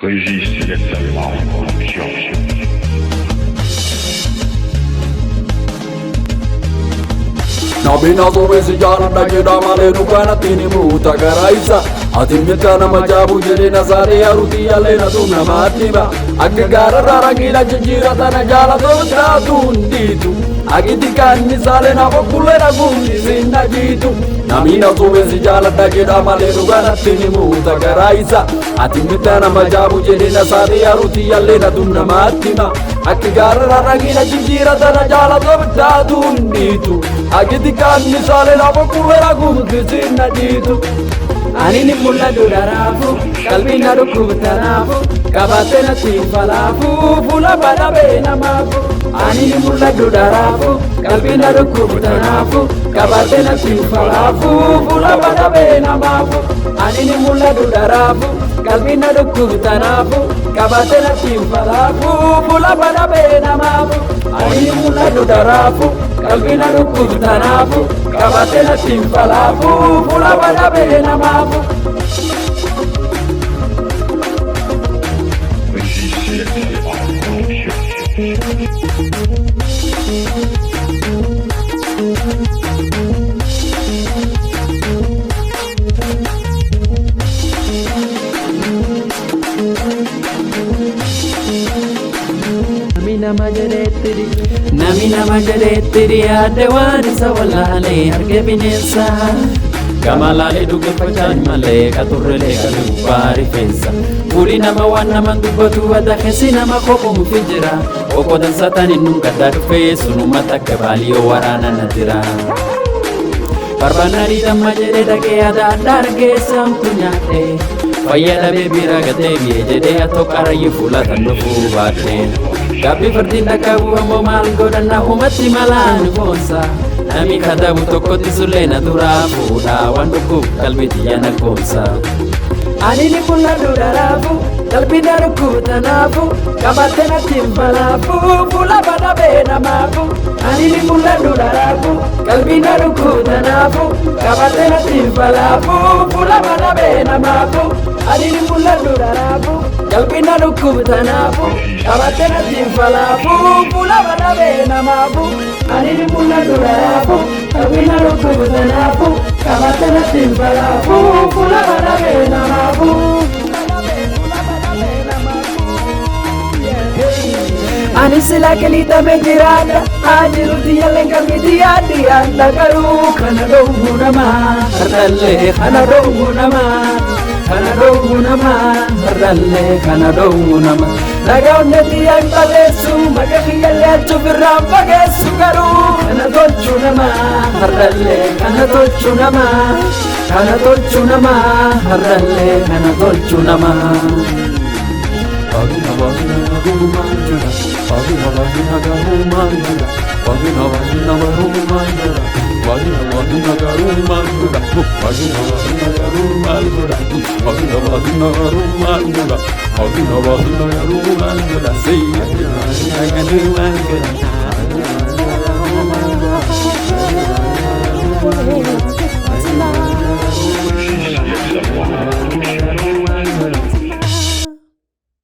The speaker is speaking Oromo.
Resisti letteralmente alla corruzione. Nabina sobesi jaarudha jedhamale dhugaanattiin himuuta garaisa ati mirga nama jaabu jedhina saaree haruutii yaalleena sun namaatti hima akka gaararraa rangiidha jijjiiratana jaalatoo taatu hundiitu agiti kaanni saalee naaf okkulleedha guddisiin dhajiitu Namina sobesi jaaladha jedhamale dhugaanattiin himuuta garaisa ati mirga nama jaabu jedhina saaree haruutii yaalleena sun namaatti hima akka gaararraa rangiidha jijjiiratana jaalatoo taatu hundiitu agiti kaanni saalee naaf okkulleedha guddisiin dhajiitu Ani ni mul'atu daraafu qalbii na dhukkubtanaafu qabattee natti falaafu fuula badhabee namaafu Ani ni mul'atu daraafu qalbii na dhukkubtanaafu qabattee natti falaafu fuula badhabee namaafu Ani ni mul'atu daraafu qalbii na dhukkubtanaafu qabattee natti falaafu fuula badhabee namaafu Ani ni mul'atu daraafu qalbii na dhukkubtanaafu qabattee natti falaafu fuula badhabee namaafu Resisti letteralmente alla Nami nama jedhettiri yaadde waan isa wallaalee arge bineensa Gama laalee dhugeeffachaan malee qaxurrelee qalbii gubbaa rifeensa Fuuli nama waan naman dubbatu adda keessi nama qoqomuufi jira Qoqotan sataniin nun gaddaa dhufee sunuma takka baaliyoo waraana na jira Barbaannaa damma jedhee dhaqee adda adda argee samtu nyaadhe Fayyadamee bira gatee biyee jedhee atoo qarayyuu fuulatan dhufuu baadhee Gabbi fardiin dhaqqabu ammoo maal godhanna humatti malaan boonsa Nami kadabu tokkotti sullee na duraa fuudhaa waan dhukkuuf qalbii xiyya na goonsa Ani ni mul'atu daraafu qalbii na dhukkubtanaafu qabattee natti falaafu fuula badhabee namaafu Ani ni mul'atu daraafu qalbii na dhukkubtanaafu qabattee natti falaafu fuula badhabee namaafu Ani ni mul'atu daraafu qalbii na dhukkubtanaafu qabattee natti falaafu fuula badhabee namaafu Ani ni mul'atu daraafu qalbii na dhukkubtanaafu qabattee natti falaafu fuula badhabee namaafu Ani sila kelitame jiraadha ajiruti yalleen qalbiitti yaaddi yaadda garuu kana dhowwu namaa hardallee kana dhowwu namaa kana dhowwu namaa hardallee kana dhowwu namaa Nagaa onnetti yaan baleessu maqaa kiyyallee achuuf irraan fageessu garuu kana tolchu namaa hardallee kana tolchu namaa kana tolchu namaa hardallee kana tolchu namaa Bagina bagina gumanjura, bagina bagina gumanjura, bagina bagina gumanjura, bagina bagina gumanjura, bagina bagina gumanjura, bagina bagina gumanjura, bagina bagina gumanjura, say bagina gumanjura.